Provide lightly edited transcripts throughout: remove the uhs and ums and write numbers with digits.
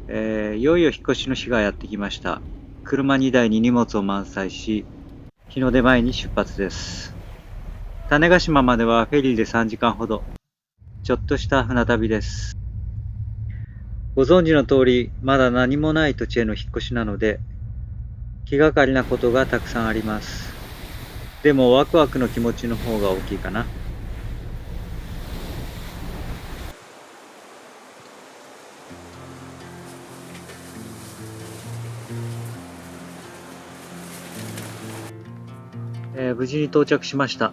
いよいよ引っ越しの日がやってきました。車2台に荷物を満載し、日の出前に出発です。種子島まではフェリーで3時間ほど。ちょっとした船旅です。ご存知の通り、まだ何もない土地への引っ越しなので、気がかりなことがたくさんあります。でもワクワクの気持ちの方が大きいかな。無事に到着しました。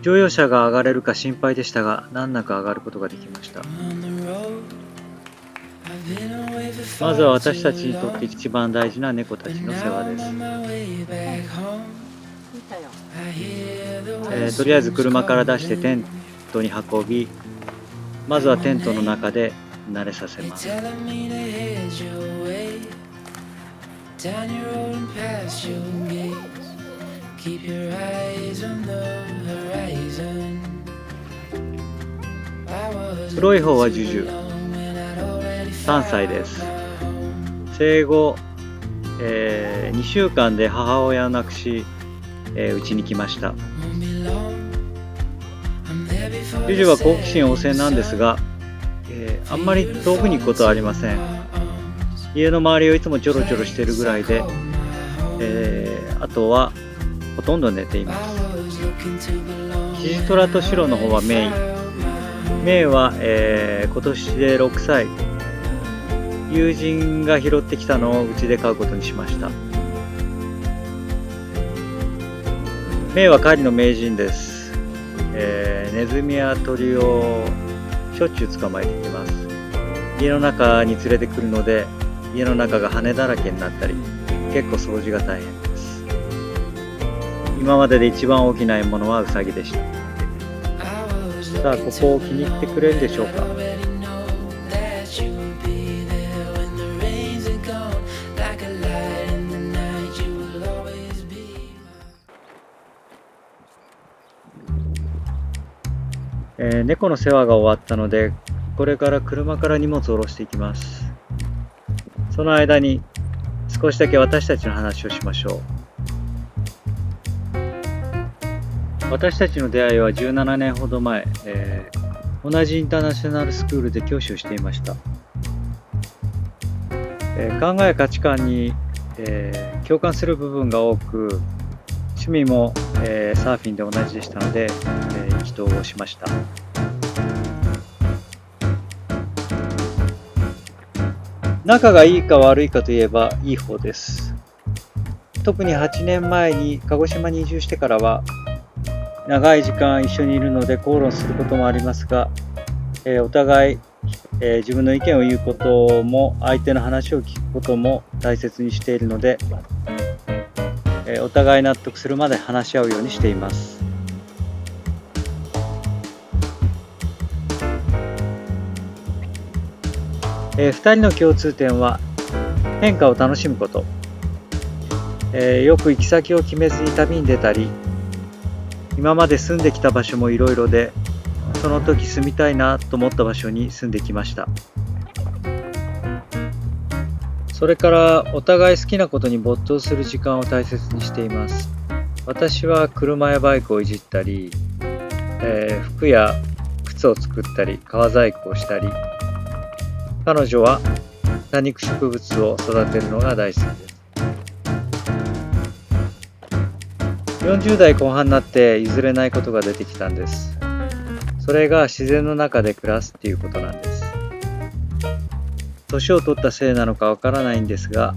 乗用車が上がれるか心配でしたが、難なく上がることができました。まずは私たちにとって一番大事な猫たちの世話です。とりあえず車から出してテントに運び、まずはテントの中で慣れさせます。黒い方はジュジュ、3歳です。生後、2週間で母親を亡くし、うちに来ました。ジュジュは好奇心旺盛なんですが、あんまり遠くに行くことはありません。家の周りをいつもちょろちょろしているぐらいで、あとはほとんど寝ています。キジトラとシロの方はメイ。メイは、今年で6歳。友人が拾ってきたのをうちで飼うことにしました。メイは狩りの名人です。ネズミや鳥をしょっちゅう捕まえてきます。家の中に連れてくるので、家の中が羽だらけになったり、結構掃除が大変です。今までで一番大きな獲物はウサギでした。さあ、ここを気に入ってくれるでしょうか。猫の世話が終わったので、これから車から荷物を下ろしていきます。その間に少しだけ私たちの話をしましょう。私たちの出会いは17年ほど前、同じインターナショナルスクールで教師をしていました。考え価値観に、共感する部分が多く、趣味も、サーフィンで同じでしたので、意気投合しました。仲がいいか悪いかといえばいい方です。特に8年前に鹿児島に移住してからは、長い時間一緒にいるので口論することもありますが、お互い、自分の意見を言うことも相手の話を聞くことも大切にしているので、お互い納得するまで話し合うようにしています。2人の共通点は変化を楽しむこと、よく行き先を決めずに旅に出たり、今まで住んできた場所もいろいろで、その時住みたいなと思った場所に住んできました。それからお互い好きなことに没頭する時間を大切にしています。私は車やバイクをいじったり、服や靴を作ったり革細工をしたり、彼女は多肉植物を育てるのが大好きです。40代後半になって譲れないことが出てきたんです。それが自然の中で暮らすっていうことなんです。年を取ったせいなのかわからないんですが、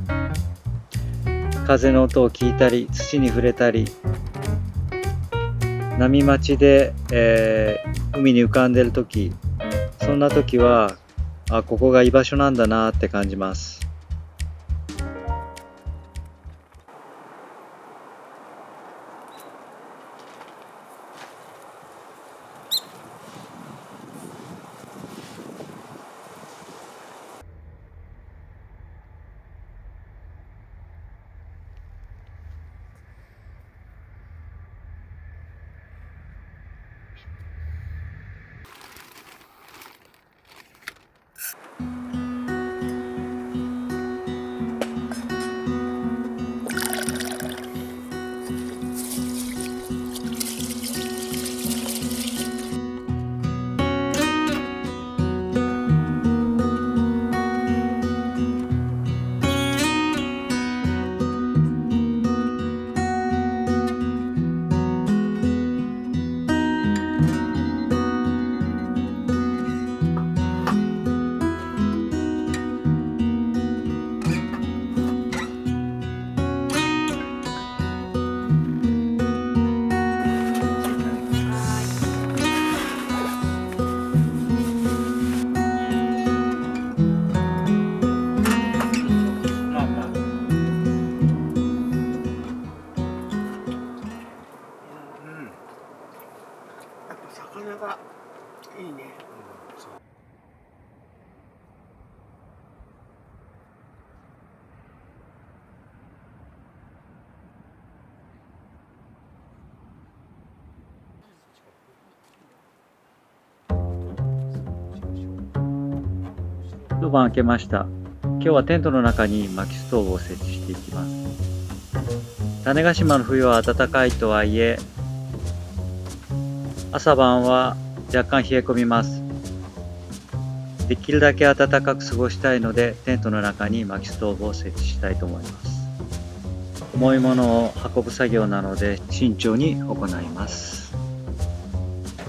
風の音を聞いたり、土に触れたり、波待ちで、海に浮かんでるとき、そんなときは、ここが居場所なんだなって感じます。一晩明けました。今日はテントの中に薪ストーブを設置していきます。種子島の冬は暖かいとはいえ、朝晩は若干冷え込みます。できるだけ暖かく過ごしたいので、テントの中に薪ストーブを設置したいと思います。重いものを運ぶ作業なので慎重に行います。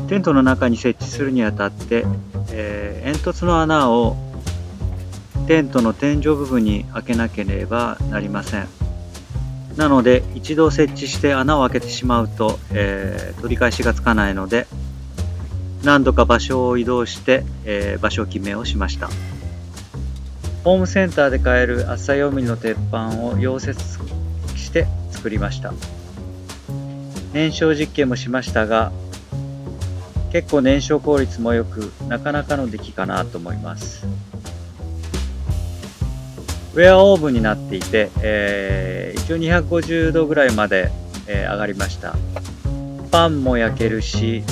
テントの中に設置するにあたって、煙突の穴をテントの天井部分に開けなければなりません。なので一度設置して穴を開けてしまうと、取り返しがつかないので、何度か場所を移動して、場所決めをしました。ホームセンターで買える厚さ4ミリの鉄板を溶接して作りました。燃焼実験もしましたが、結構燃焼効率も良く、なかなかの出来かなと思います。ウェアオーブンになっていて、一応250度ぐらいまで、上がりました。パンも焼けるし、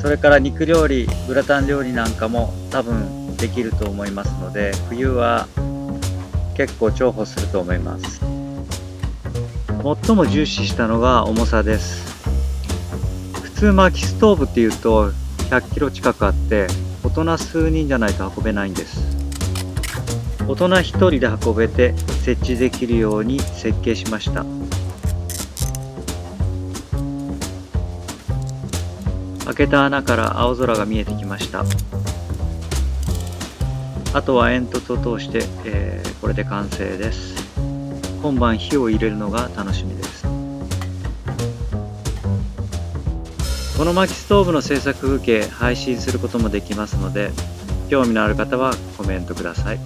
それから肉料理、グラタン料理なんかも多分できると思いますので、冬は結構重宝すると思います。最も重視したのが重さです。普通薪ストーブっていうと100キロ近くあって、大人数人じゃないと運べないんです。大人1人で運べて設置できるように設計しました。開けた穴から青空が見えてきました。あとは煙突を通して、これで完成です。今晩火を入れるのが楽しみです。この薪ストーブの制作風景配信することもできますので、興味のある方はコメントください。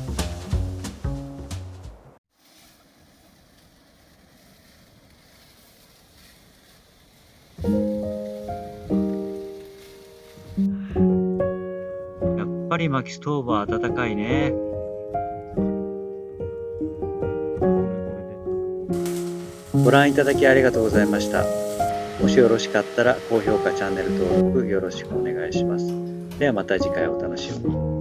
やっぱり薪ストーブは暖かいね。ご覧いただきありがとうございました。もしよろしかったら高評価、チャンネル登録よろしくお願いします。ではまた次回お楽しみに。